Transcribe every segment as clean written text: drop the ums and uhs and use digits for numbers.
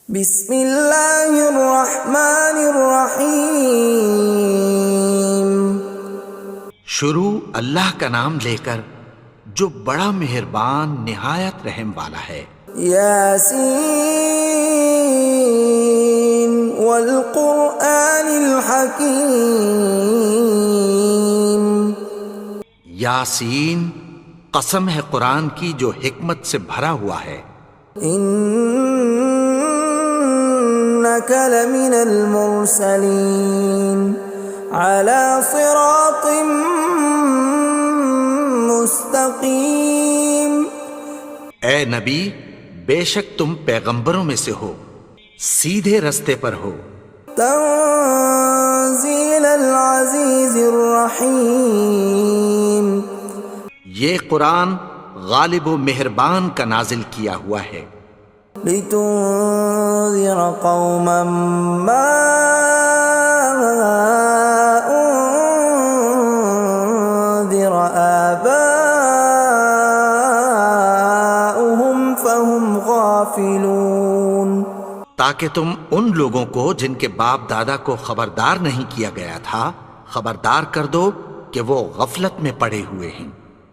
بسم اللہ الرحمن الرحیم۔ شروع اللہ کا نام لے کر جو بڑا مہربان نہایت رحم والا ہے۔ یاسین والقرآن الحکیم۔ یاسین، قسم ہے قرآن کی جو حکمت سے بھرا ہوا ہے۔ انک لمن المرسلین علی صراط مستقیم۔ اے نبی، بے شک تم پیغمبروں میں سے ہو، سیدھے رستے پر ہو۔ تنزیل العزیز الرحیم۔ یہ قرآن غالب و مہربان کا نازل کیا ہوا ہے۔ لتنذر قوما ما انذر آباؤهم فهم غافلون۔ تاکہ تم ان لوگوں کو جن کے باپ دادا کو خبردار نہیں کیا گیا تھا خبردار کر دو کہ وہ غفلت میں پڑے ہوئے ہیں۔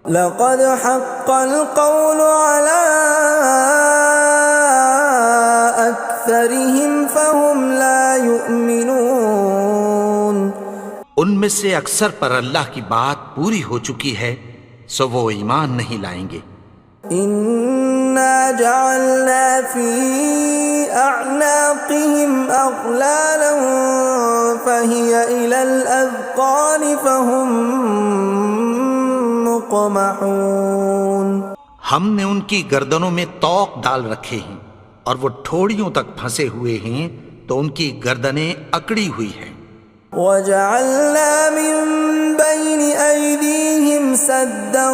لقد حق القول على أكثرهم فهم لا يؤمنون۔ ان میں سے اکثر پر اللہ کی بات پوری ہو چکی ہے سو وہ ایمان نہیں لائیں گے۔ إنا جعلنا في أعناقهم أغلالا فهي إلى الأذقان فهم مقمحون۔ ہم نے ان کی گردنوں میں طوق ڈال رکھے ہیں اور وہ ٹھوڑیوں تک پھنسے ہوئے ہیں تو ان کی گردنیں اکڑی ہوئی ہیں۔ وَجَعَلْنَا مِن بَيْنِ أَيْدِيهِمْ سَدًّا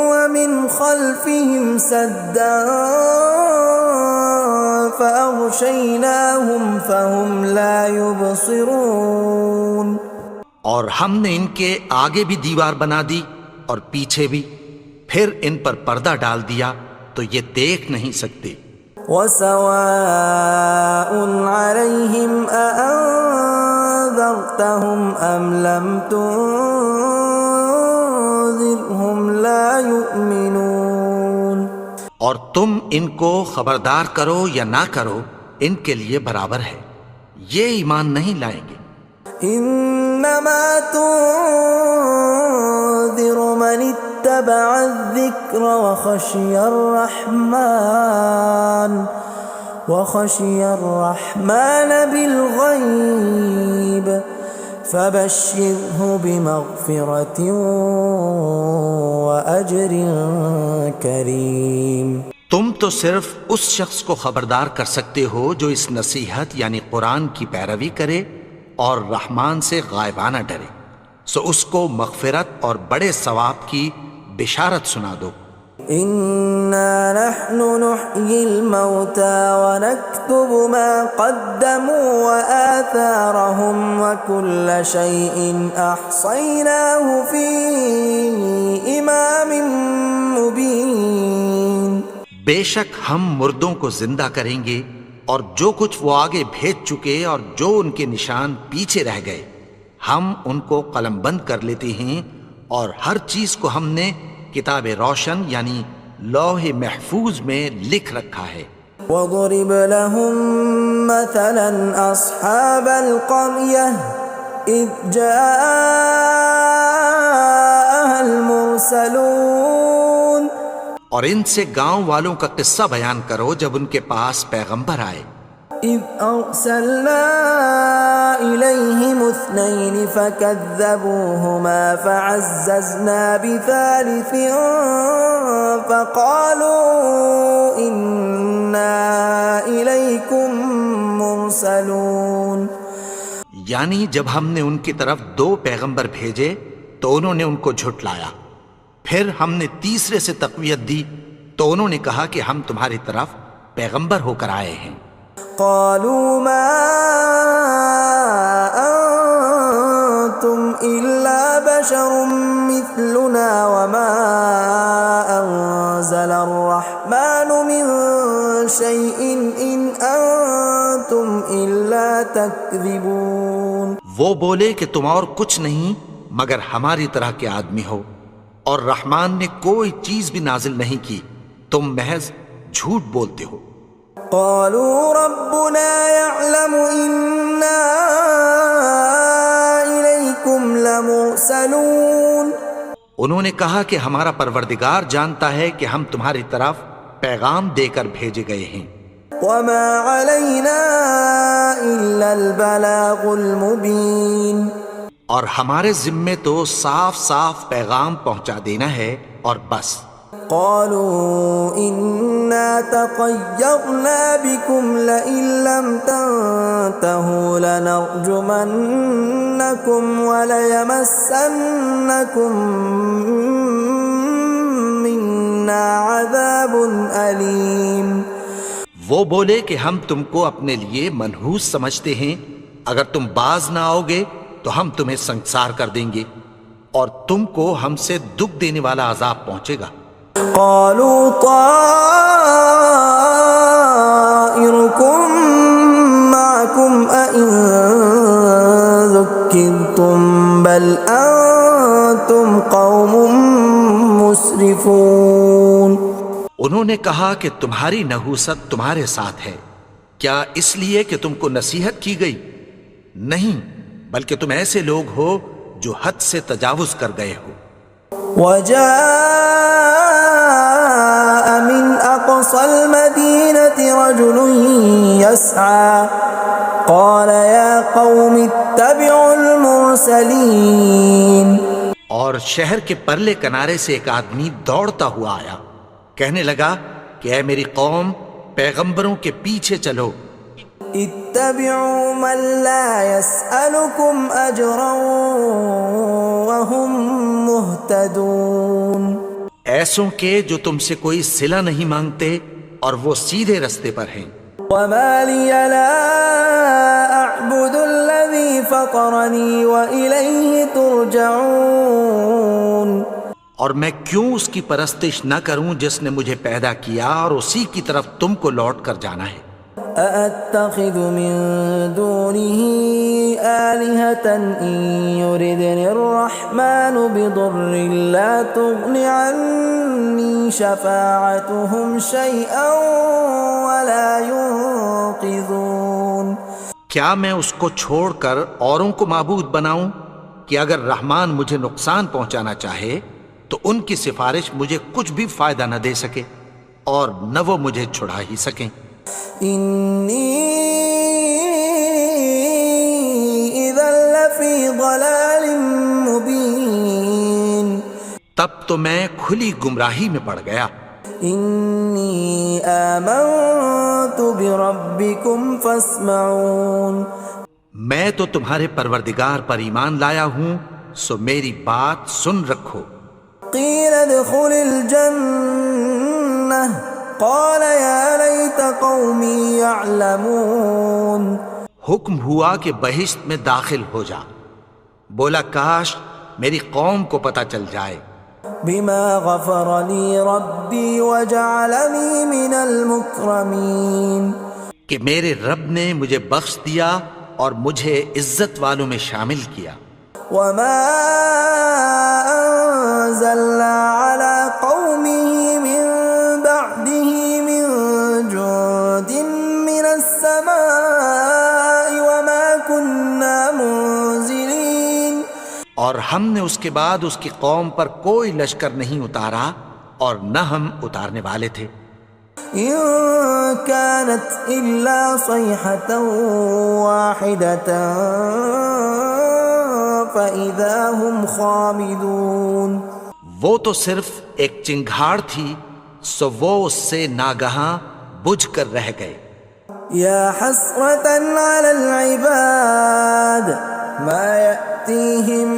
وَمِنْ خَلْفِهِمْ سَدًّا فَأَغْشَيْنَاهُمْ فَهُمْ لَا يُبْصِرُونَ۔ اور ہم نے ان کے آگے بھی دیوار بنا دی اور پیچھے بھی، پھر ان پر پردہ ڈال دیا تو یہ دیکھ نہیں سکتے۔ وَسَوَاءٌ عَلَيْهِمْ أَأَنذَرْتَهُمْ أَمْ لَمْ تُنذِرْهُمْ لَا يُؤْمِنُونَ۔ اور تم ان کو خبردار کرو یا نہ کرو ان کے لیے برابر ہے، یہ ایمان نہیں لائیں گے۔ انما تنذر من اتبع الذکر وخشی الرحمن بالغیب فبشرہ بمغفرۃ واجر کریم۔ تم تو صرف اس شخص کو خبردار کر سکتے ہو جو اس نصیحت یعنی قرآن کی پیروی کرے اور رحمان سے غائبانہ ڈرے، سو اس کو مغفرت اور بڑے ثواب کی بشارت سنا دو۔ اِنَّا نَحْنُ نُحْيِي الْمَوْتَى وَنَكْتُبُ مَا قَدَّمُوا وَآثَارَهُمْ وَكُلَّ شَيْءٍ أَحْصَيْنَاهُ فِي إِمَامٍ مُبِينٍ۔ بے شک ہم مردوں کو زندہ کریں گے اور جو کچھ وہ آگے بھیج چکے اور جو ان کے نشان پیچھے رہ گئے ہم ان کو قلم بند کر لیتے ہیں، اور ہر چیز کو ہم نے کتاب روشن یعنی لوح محفوظ میں لکھ رکھا ہے۔ وَضُرِبْ لَهُم مَّثَلًا أَصْحَابَ الْقَرْيَةِ إِذْ جَاءَهَا الْمُرْسَلُونَ۔ اور ان سے گاؤں والوں کا قصہ بیان کرو جب ان کے پاس پیغمبر آئے۔ إِذْ أَرْسَلْنَا إِلَيْهِمُ اثْنَيْنِ فَكَذَّبُوهُمَا فَعَزَّزْنَا بِثَالِثٍ فَقَالُوا إِنَّا إِلَيْكُمْ مُرْسَلُونَ۔ یعنی جب ہم نے ان کی طرف دو پیغمبر بھیجے تو انہوں نے ان کو جھٹلایا، پھر ہم نے تیسرے سے تقویت دی تو انہوں نے کہا کہ ہم تمہاری طرف پیغمبر ہو کر آئے ہیں۔ قالوا ما انتم الا بشر مثلنا وما انزل الرحمن من شيء إن أنتم إلا تكذبون. وہ بولے کہ تم اور کچھ نہیں مگر ہماری طرح کے آدمی ہو، اور رحمان نے کوئی چیز بھی نازل نہیں کی، تم محض جھوٹ بولتے ہو. قالوا ربنا يعلم إنا إليكم لمرسلون. انہوں نے کہا کہ ہمارا پروردگار جانتا ہے کہ ہم تمہاری طرف پیغام دے کر بھیجے گئے ہیں. وما علينا إلا البلاغ المبين. اور ہمارے ذمے تو صاف صاف پیغام پہنچا دینا ہے اور بس. قالوا إنا تطيرنا بكم لئن لم تنتهوا لنرجمنكم وليمسنكم منا عذاب أليم. وہ بولے کہ ہم تم کو اپنے لیے منحوس سمجھتے ہیں، اگر تم باز نہ آؤ گے تو ہم تمہیں سنسار کر دیں گے اور تم کو ہم سے دکھ دینے والا عذاب پہنچے گا. قالوا طائركم معكم أئن ذكرتم بل أنتم قوم مسرفون. انہوں نے کہا کہ تمہاری نحوست تمہارے ساتھ ہے، کیا اس لیے کہ تم کو نصیحت کی گئی؟ نہیں، بلکہ تم ایسے لوگ ہو جو حد سے تجاوز کر گئے ہو. وجاء من أقصى المدينة رجل يسعى قال يا قوم اتبعوا المرسلين. اور شہر کے پرلے کنارے سے ایک آدمی دوڑتا ہوا آیا، کہنے لگا کہ اے میری قوم، پیغمبروں کے پیچھے چلو. اتبعوا من لا يسألكم أجرا وهم مهتدون. ایسوں کے جو تم سے کوئی صلہ نہیں مانگتے اور وہ سیدھے رستے پر ہیں. وما لي لا أعبد الذي فطرني وإليه ترجعون. اور میں کیوں اس کی پرستش نہ کروں جس نے مجھے پیدا کیا اور اسی کی طرف تم کو لوٹ کر جانا ہے. أأتخذ من دونه آلهة إن يردني الرحمن بضر لا تغن عني شفاعتهم شيئا ولا ينقذون. کیا میں اس کو چھوڑ کر اوروں کو معبود بناؤں کہ اگر رحمان مجھے نقصان پہنچانا چاہے تو ان کی سفارش مجھے کچھ بھی فائدہ نہ دے سکے اور نہ وہ مجھے چھڑا ہی سکیں. إني إذا لفي ضلال مبين. تب تو میں کھلی گمراہی میں پڑ گیا. إني آمنت بربكم فاسمعون. میں تو تمہارے پروردگار پر ایمان لایا ہوں، سو میری بات سن رکھو. قيل ادخل الجنة قال يا ليت قومي يعلمون. حکم ہوا کہ بہشت میں داخل ہو جا. بولا کاش میری قوم کو پتہ چل جائے. بما غفر لي ربي وجعلني من المكرمين. کہ میرے رب نے مجھے بخش دیا اور مجھے عزت والوں میں شامل کیا. وما أنزلنا على قومه من بعده من جند من السماء وما كنا منزلين. اور ہم نے اس کے بعد اس کی قوم پر کوئی لشکر نہیں اتارا اور نہ ہم اتارنے والے تھے. إن كانت إلا صيحة واحدة فإذا هم خامدون. وہ تو صرف ایک چنگھاڑ تھی، سو وہ اس سے ناگہاں بجھ کر رہ گئے. يا حسرة على العباد ما يأتيهم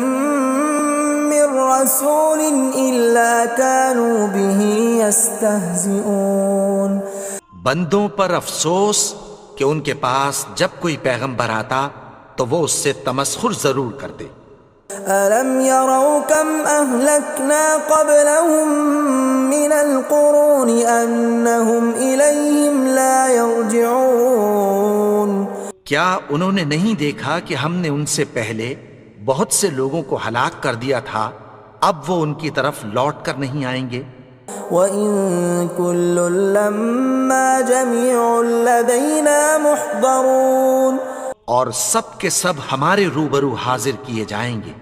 من رسول إلا كانوا به يستهزئون. بندوں پر افسوس کہ ان کے پاس جب کوئی پیغمبر آتا تو وہ اس سے تمسخر ضرور کرتے. ألم يروا كم أهلكنا قبلهم من القرون أنهم إليهم لا يرجعون کیا انہوں نے نہیں دیکھا کہ ہم نے ان سے پہلے بہت سے لوگوں کو ہلاک کر دیا تھا، اب وہ ان کی طرف لوٹ کر نہیں آئیں گے؟ وَإِن كُلٌّ لَّمَّا جَمِيعٌ لَّدَيْنَا مُحْضَرُونَ اور سب کے سب ہمارے روبرو حاضر کیے جائیں گے۔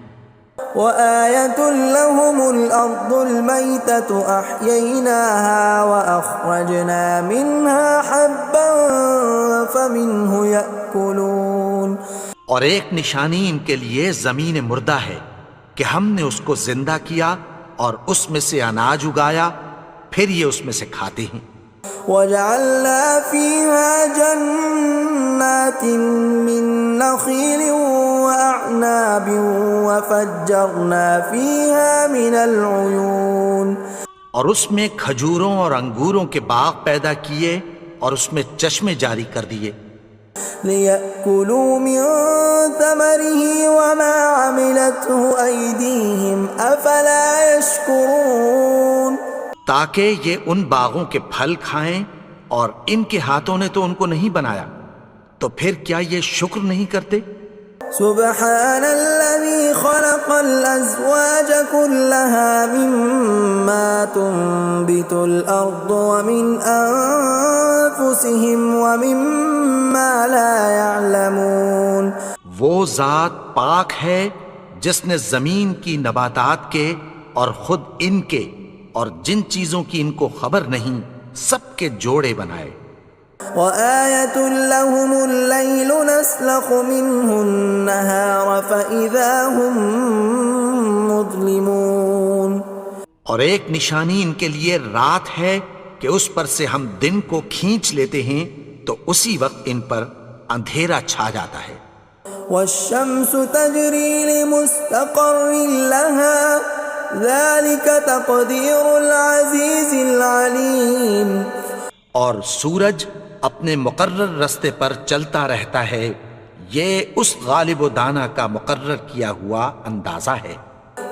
وَآيَةٌ لَّهُمُ الْأَرْضُ الْمَيْتَةُ أَحْيَيْنَاهَا وَأَخْرَجْنَا مِنْهَا حَبًّا فَمِنْهُ يَأْكُلُونَ اور ایک نشانی ان کے لیے زمین مردہ ہے کہ ہم نے اس کو زندہ کیا اور اس میں سے اناج اگایا، پھر یہ اس میں سے کھاتے ہیں۔ وَجَعَلْنَا فِيهَا جَنَّاتٍ مِّن نَّخِيلٍ وَأَعْنَابٍ وَفَجَّرْنَا فِيهَا مِنَ الْعُيُونِ اور اس میں کھجوروں اور انگوروں کے باغ پیدا کیے اور اس میں چشمے جاری کر دیے، لِيَأْكُلُوا مِن ثَمَرِهِ وَمَا عَمِلَتْهُ أَيْدِيهِمْ أَفَلَا يَشْكُرُونَ تاکہ یہ ان باغوں کے پھل کھائیں، اور ان کے ہاتھوں نے تو ان کو نہیں بنایا، تو پھر کیا یہ شکر نہیں کرتے؟ سبحان الذي خلق الأزواج كلها مما تنبت الأرض ومن أنفسهم ومما لا يعلمون وہ ذات پاک ہے جس نے زمین کی نباتات کے اور خود ان کے اور جن چیزوں کی ان کو خبر نہیں سب کے جوڑے بنائے۔ وَآيَةٌ لَّهُمُ اللَّيْلُ نَسْلَخُ مِنْهُ النَّهَارَ فَإِذَا هُم مُظْلِمُونَ اور ایک نشانی ان کے لیے رات ہے کہ اس پر سے ہم دن کو کھینچ لیتے ہیں تو اسی وقت ان پر اندھیرا چھا جاتا ہے۔ وَالشَّمْسُ تَجْرِي لِمُسْتَقَرٍّ لَّهَا ذَلِكَ تَقْدِيرُ الْعَزِيزِ الْعَلِيمِ اور سورج اپنے مقرر رستے پر چلتا رہتا ہے، یہ اس غالب و دانا کا مقرر کیا ہوا اندازہ ہے۔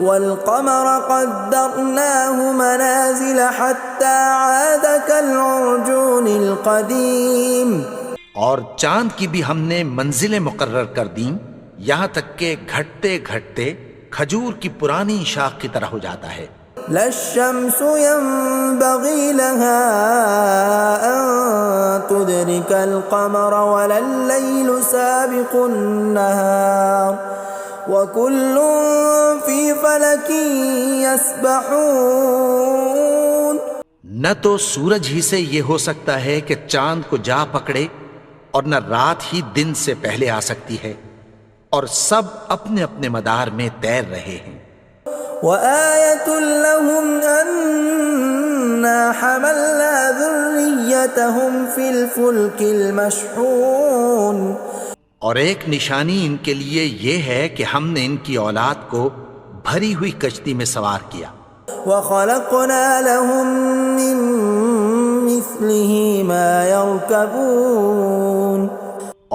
وَالْقَمَرَ قَدَّرْنَاهُ مَنَازِلَ حَتَّى عَادَ كَالْعُرْجُونِ الْقَدِيمِ اور چاند کی بھی ہم نے منزلیں مقرر کر دیں، یہاں تک کہ گھٹتے گھٹتے کھجور کی پرانی شاخ کی طرح ہو جاتا ہے۔ لا الشمس ينبغي لها أن تدرك القمر ولا الليل سابق النهار وكل في فلك يسبحون نہ تو سورج ہی سے یہ ہو سکتا ہے کہ چاند کو جا پکڑے، اور نہ رات ہی دن سے پہلے آ سکتی ہے، اور سب اپنے اپنے مدار میں تیر رہے ہیں۔ وَآيَةٌ لَّهُمْ أَنَّا حَمَلْنَا ذُرِّيَّتَهُمْ فِي الْفُلْكِ الْمَشْحُونِ اور ایک نشانی ان کے لیے یہ ہے کہ ہم نے ان کی اولاد کو بھری ہوئی کشتی میں سوار کیا۔ وَخَلَقْنَا لَهُم مِّن مِّثْلِهِ مَا يَرْكَبُونَ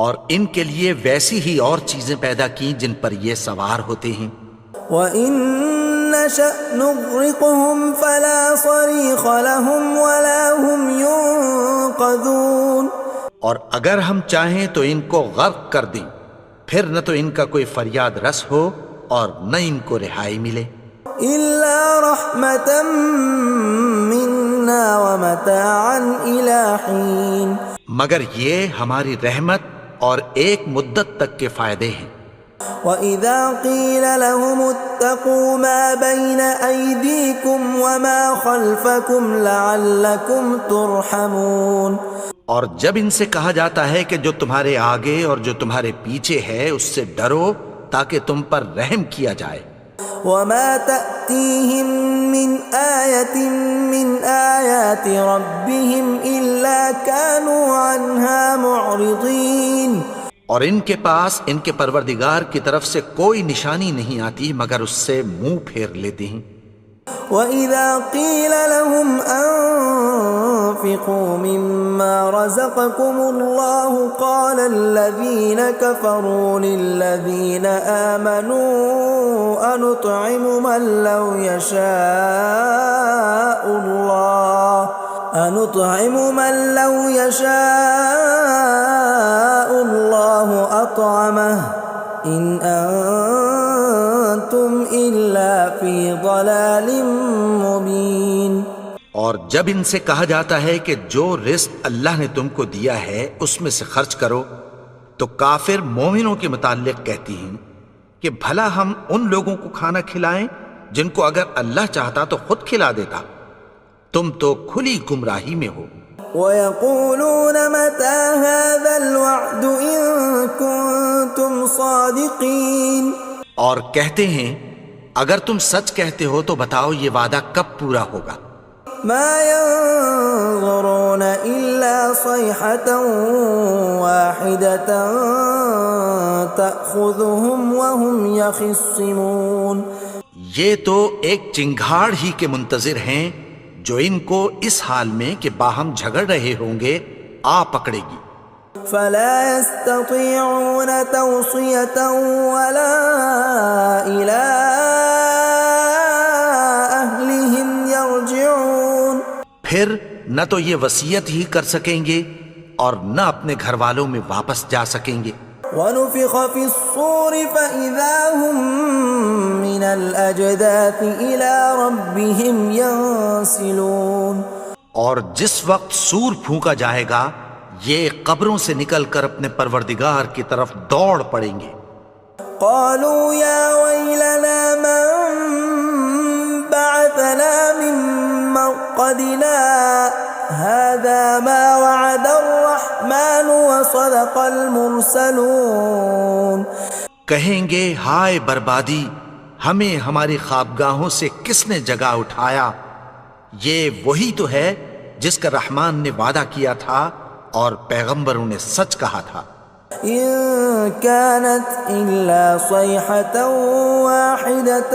اور ان کے لیے ویسی ہی اور چیزیں پیدا کی جن پر یہ سوار ہوتے ہیں۔ وَإِن نَّشَأْ نُغْرِقْهُمْ فَلَا صَرِيخَ لَهُمْ وَلَا هُمْ يُنقَذُونَ اور اگر ہم چاہیں تو ان کو غرق کر دیں، پھر نہ تو ان کا کوئی فریاد رس ہو اور نہ ان کو رہائی ملے۔ إِلَّا رَحْمَةً مِّنَّا وَمَتَاعًا إِلَىٰ حِينٍ مگر یہ ہماری رحمت اور ایک مدت تک کے فائدے ہیں۔ وَإِذَا قِيلَ لَهُمُ اتَّقُوا مَا بَيْنَ أَيْدِيكُمْ وَمَا خَلْفَكُمْ لَعَلَّكُمْ تُرْحَمُونَ اور جب ان سے کہا جاتا ہے کہ جو تمہارے آگے اور جو تمہارے پیچھے ہے اس سے ڈرو تاکہ تم پر رحم کیا جائے۔ وَمَا تَأْتِيهِم مِّنْ آيَةٍ مِّنْ آيَاتِ رَبِّهِمْ إِلَّا كَانُوا عَنْهَا مُعْرِضِينَ اور ان کے پاس ان کے پروردگار کی طرف سے کوئی نشانی نہیں آتی مگر اس سے منہ پھیر لیتے ہیں۔ وَإِذَا قِيلَ لَهُمْ وأنفقوا مما رزقكم الله قال الذين كفروا للذين آمنوا أنطعم من لو يشاء الله أطعمه إن أنتم إلا في ضلال مبين۔ اور جب ان سے کہا جاتا ہے کہ جو رزق اللہ نے تم کو دیا ہے اس میں سے خرچ کرو، تو کافر مومنوں کے متعلق کہتی ہیں کہ بھلا ہم ان لوگوں کو کھانا کھلائیں جن کو اگر اللہ چاہتا تو خود کھلا دیتا، تم تو کھلی گمراہی میں ہو۔ وَيَقُولُونَ مَتَى هَذَا الْوَعْدُ إِن كُنتُمْ صَادِقِينَ، اور کہتے ہیں اگر تم سچ کہتے ہو تو بتاؤ یہ وعدہ کب پورا ہوگا۔ مَا يَنظُرُونَ إِلَّا صَيْحَةً وَاحِدَةً تَأْخُذُهُمْ وَهُمْ يَخِصِّمُونَ، یہ تو ایک چنگھاڑ ہی کے منتظر ہیں جو ان کو اس حال میں کہ باہم جھگڑ رہے ہوں گے آ پکڑے گی۔ فَلَا يَسْتَطِيعُونَ تَوْصِيَةً وَلَا إِلَىٰ أَهْلِهِمْ يَرْجِعُونَ، پھر نہ تو یہ وصیت ہی کر سکیں گے اور نہ اپنے گھر والوں میں واپس جا سکیں گے۔ وَنُفِخَ فِي الصُّورِ فَإِذَا هُم مِّنَ الْأَجْدَاثِ إِلَىٰ رَبِّهِمْ يَنسِلُونَ، اور جس وقت سور پھونکا جائے گا یہ قبروں سے نکل کر اپنے پروردگار کی طرف دوڑ پڑیں گے۔ قالوا يا ويلنا من بعثنا من مرقدنا هذا ما وعد الرحمن وصدق المرسلون، کہیں گے ہائے بربادی، ہمیں ہماری خوابگاہوں سے کس نے جگا اٹھایا، یہ وہی تو ہے جس کا رحمان نے وعدہ کیا تھا اور پیغمبروں نے سچ کہا تھا۔ إن كانت إلا صيحة واحدة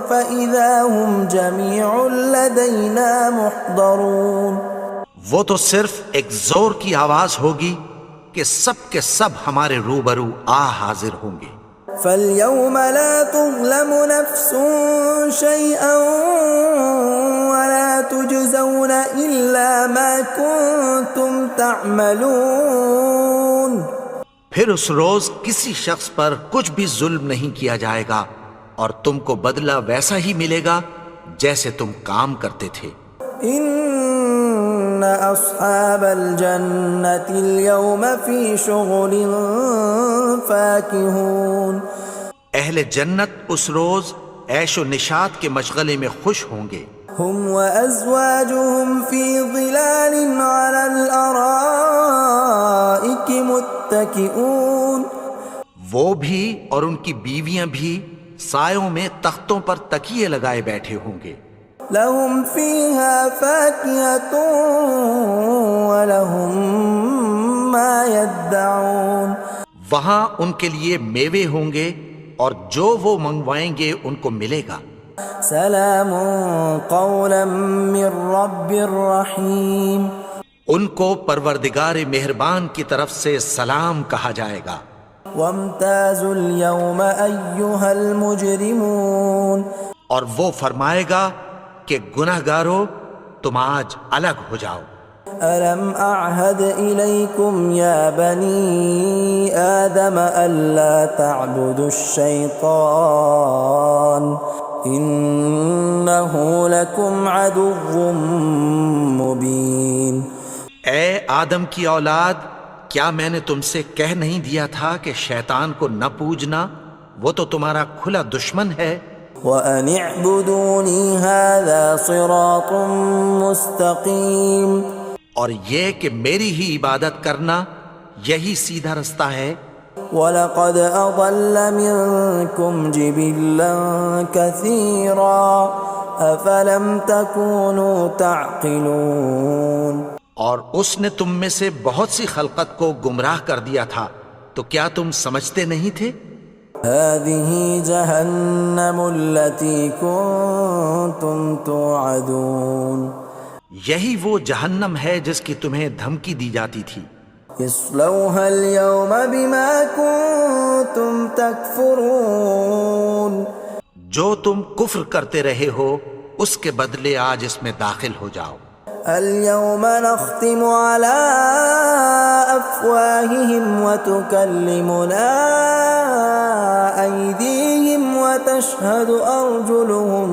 فإذا هم جميع لدينا محضرون، وہ تو صرف ایک زور کی آواز ہوگی کہ سب کے سب ہمارے روبرو آ حاضر ہوں گے۔ فَالْيَوْمَ لَا تُظْلَمُ نَفْسٌ شَيْئًا وَلَا تُجْزَوْنَ إِلَّا مَا كُنتُمْ تَعْمَلُونَ، پھر اس روز کسی شخص پر کچھ بھی ظلم نہیں کیا جائے گا اور تم کو بدلہ ویسا ہی ملے گا جیسے تم کام کرتے تھے۔ إِنَّ أَصْحَابَ الْجَنَّةِ الْيَوْمَ فِي شُغُلٍ فَاكِهُونَ، اہل جنت اس روز عیش و نشاط کے مشغلے میں خوش ہوں گے۔ هُمْ وَأَزْوَاجُهُمْ فِي ظِلَالٍ عَلَى الْأَرَائِكِ مُتَّكِئُونَ، وہ بھی اور ان کی بیویاں بھی سایوں میں تختوں پر تکیے لگائے بیٹھے ہوں گے۔ لَهُمْ فِيهَا فَاكِهَةٌ وَلَهُمْ مَا يَدَّعُونَ، وہاں ان کے لیے میوے ہوں گے اور جو وہ منگوائیں گے ان کو ملے گا۔ سلام قولا من رب الرحیم، ان کو پروردگار مہربان کی طرف سے سلام کہا جائے گا۔ وامتازوا اليوم ایھا المجرمون، اور وہ فرمائے گا کہ گنہگارو تم آج الگ ہو جاؤ۔ ألم أعهد إليكم يا بني آدم ألا تعبدوا الشيطان إنه لكم عدو مبين۔ اے آدم کی اولاد، کیا میں نے تم سے کہہ نہیں دیا تھا کہ شیطان کو نہ پوجنا، وہ تو تمہارا کھلا دشمن ہے۔ وَأَنِ اعْبُدُونِي هَذَا صِرَاطٌ مُسْتَقِيمٌ، اور یہ کہ میری ہی عبادت کرنا یہی سیدھا رستہ ہے۔ وَلَقَدْ أَضَلَّ مِنْكُمْ جِبِلًّا كَثِيرًا أَفَلَمْ تَكُونُوا تَعْقِلُونَ، اور اس نے تم میں سے بہت سی خلقت کو گمراہ کر دیا تھا، تو کیا تم سمجھتے نہیں تھے؟ هَذِهِ جَهَنَّمُ الَّتِي كُنْتُمْ تُوعَدُونَ، یہی وہ جہنم ہے جس کی تمہیں دھمکی دی جاتی تھی. اصلوها اليوم بما كنتم تكفرون. جو تم کفر کرتے رہے ہو اس کے بدلے آج اس میں داخل ہو جاؤ. اليوم نختم على أفواههم وتكلمنا أيديهم وتشهد أرجلهم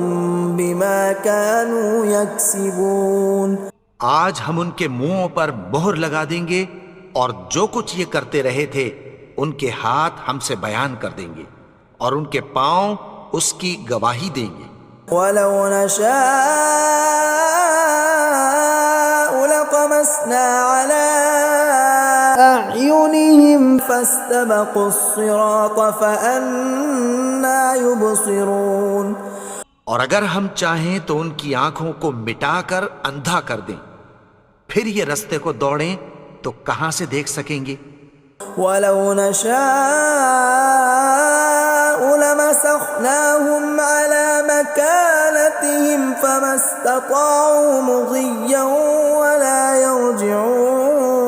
بما كانوا يكسبون. آج ہم ان کے منہوں پر مہر لگا دیں گے اور جو کچھ یہ کرتے رہے تھے ان کے ہاتھ ہم سے بیان کر دیں گے اور ان کے پاؤں اس کی گواہی دیں گے. ولو نشاء لطمسنا على أعينهم فاستبقوا الصراط فأنى يبصرون. اور اگر ہم چاہیں تو ان کی آنکھوں کو مٹا کر اندھا کر دیں، پھر یہ رستے کو دوڑیں تو کہاں سے دیکھ سکیں گے. ولو نشاء لمسخناهم على مكانتهم فما استطاعوا مضيا ولا يرجعون.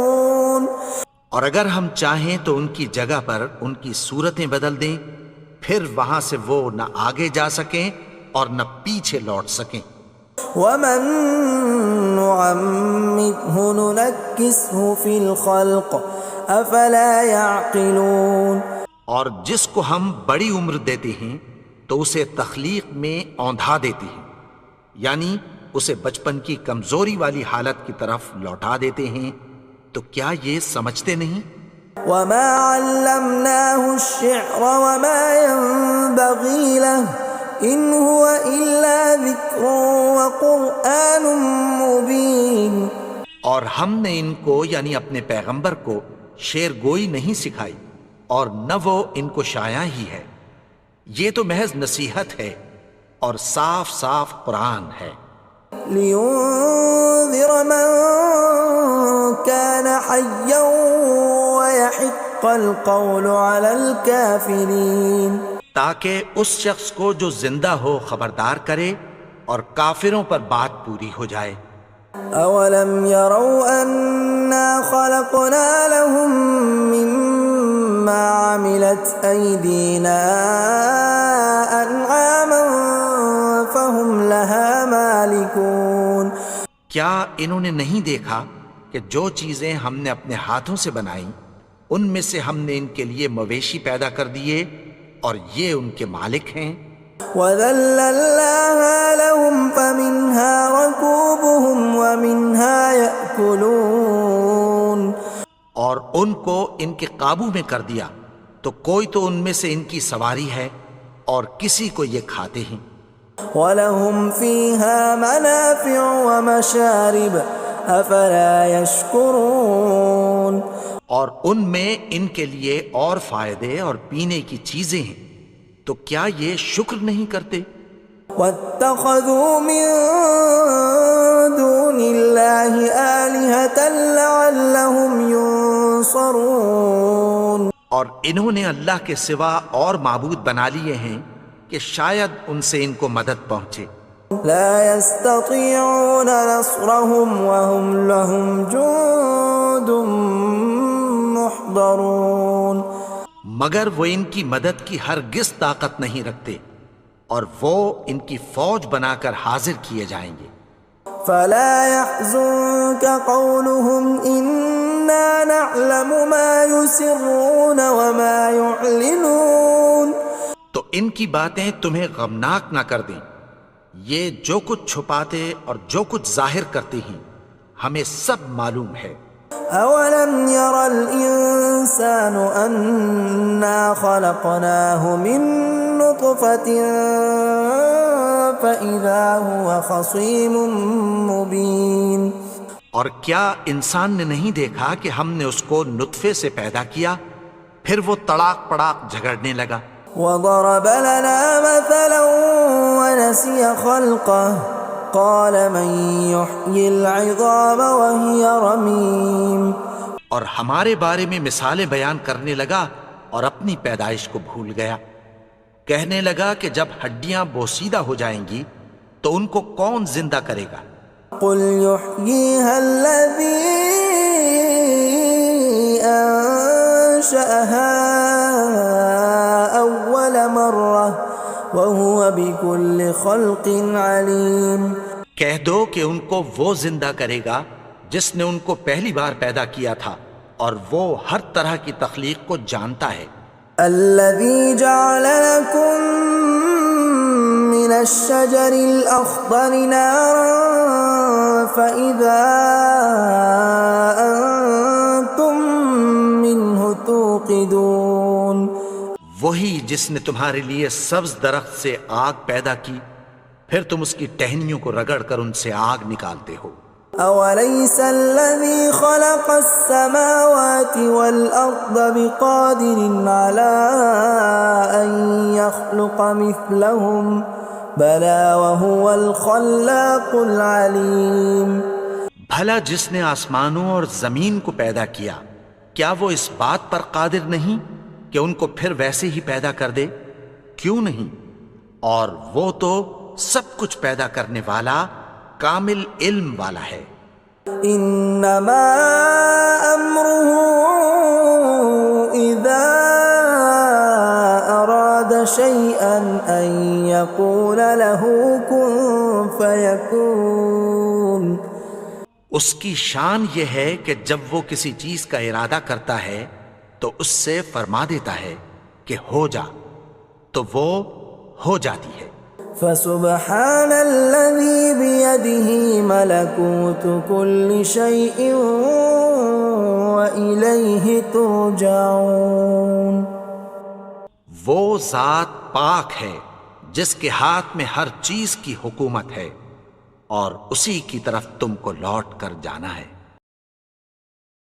اور اگر ہم چاہیں تو ان کی جگہ پر ان کی صورتیں بدل دیں، پھر وہاں سے وہ نہ آگے جا سکیں اور نہ پیچھے لوٹ سکیں. ومن نعمره ننكسه في الخلق افلا يعقلون. اور جس کو ہم بڑی عمر دیتے ہیں تو اسے تخلیق میں اوندھا دیتے ہیں، یعنی اسے بچپن کی کمزوری والی حالت کی طرف لوٹا دیتے ہیں. تو کیا یہ سمجھتے نہیں؟ وما علمناه الشعر وما ينبغي له ان هو الا ذکر وقرآن مبین. اور ہم نے ان کو یعنی اپنے پیغمبر کو شعر گوئی نہیں سکھائی اور نہ وہ ان کو شایع ہی ہے، یہ تو محض نصیحت ہے اور صاف صاف قرآن ہے. لینذر من كان حیا ويحق القول على الكافرین. تاکہ اس شخص کو جو زندہ ہو خبردار کرے اور کافروں پر بات پوری ہو جائے. اولم يروا انا خلقنا لهم مما عملت ايدينا انعاما فهم لها مالكون. کیا انہوں نے نہیں دیکھا کہ جو چیزیں ہم نے اپنے ہاتھوں سے بنائیں ان میں سے ہم نے ان کے لیے مویشی پیدا کر دیے اور یہ ان کے مالک ہیں. وَذَلَّلْنَاهَا لَهُمْ فَمِنْهَا رَكُوبُهُمْ وَمِنْهَا يَأْكُلُونَ. اور ان کو ان کے قابو میں کر دیا تو کوئی تو ان میں سے ان کی سواری ہے اور کسی کو یہ کھاتے ہیں. وَلَهُمْ فِيهَا مَنَافِعُ وَمَشَارِبُ أَفَلَا يَشْكُرُونَ. اور ان میں ان کے لیے اور فائدے اور پینے کی چیزیں ہیں، تو کیا یہ شکر نہیں کرتے؟ وَاتَّخَذُوا مِن دُونِ اللَّهِ آلِهَةً لَعَلَّهُمْ يُنصَرُونَ. اور انہوں نے اللہ کے سوا اور معبود بنا لیے ہیں کہ شاید ان سے ان کو مدد پہنچے. لا يستطيعون نصرهم وهم لهم جند محضرون. مگر وہ ان کی مدد کی ہرگز طاقت نہیں رکھتے اور وہ ان کی فوج بنا کر حاضر کیے جائیں گے. فلا يحزنك قولهم إنا نعلم ما يسرون وما يعلنون. تو ان کی باتیں تمہیں غمناک نہ کر دیں، یہ جو کچھ چھپاتے اور جو کچھ ظاہر کرتے ہیں ہمیں سب معلوم ہے. اولم ير الانسان انا خلقناه من نطفة فاذا هو خصيم مبين. اور کیا انسان نے نہیں دیکھا کہ ہم نے اس کو نطفے سے پیدا کیا پھر وہ تڑاک پڑاک جھگڑنے لگا. وضرب لنا مثلا ونسي خلقه قال من يحيي العظام وهي رميم. اور ہمارے بارے میں مثالیں بیان کرنے لگا اور اپنی پیدائش کو بھول گیا. کہنے لگا کہ جب ہڈیاں بوسیدہ ہو جائیں گی تو ان کو کون زندہ کرے گا قل يحييها الذي أنشأها أول مرة وهو بكل خلق عليم۔ کہہ دو کہ ان کو وہ زندہ کرے گا جس نے ان کو پہلی بار پیدا کیا تھا، اور وہ ہر طرح کی تخلیق کو جانتا ہے۔ الذي جعل لكم من الشجر الأخضر نارا فإذا أنتم منه توقدون، وہی جس نے تمہارے لیے سبز درخت سے آگ پیدا کی، پھر تم اس کی ٹہنیوں کو رگڑ کر ان سے آگ نکالتے ہو۔ أوليس الذي خلق السماوات والأرض بقادر على أن يخلق مثلهم بلى وهو الخلاق العليم۔ بھلا جس نے آسمانوں اور زمین کو پیدا کیا، کیا وہ اس بات پر قادر نہیں کہ ان کو پھر ویسے ہی پیدا کر دے؟ کیوں نہیں؟ اور وہ تو سب کچھ پیدا کرنے والا، کامل علم والا ہے۔ انما امره اذا اراد شيئا ان يقول له كن فيكون۔ اس کی شان یہ ہے کہ جب وہ کسی چیز کا ارادہ کرتا ہے تو اس سے فرما دیتا ہے کہ ہو جا، تو وہ ہو جاتی ہے۔ فسبحان الذي بيده ملكوت كل شيء وإليه ترجعون۔ وہ ذات پاک ہے جس کے ہاتھ میں ہر چیز کی حکومت ہے، اور اسی کی طرف تم کو لوٹ کر جانا ہے۔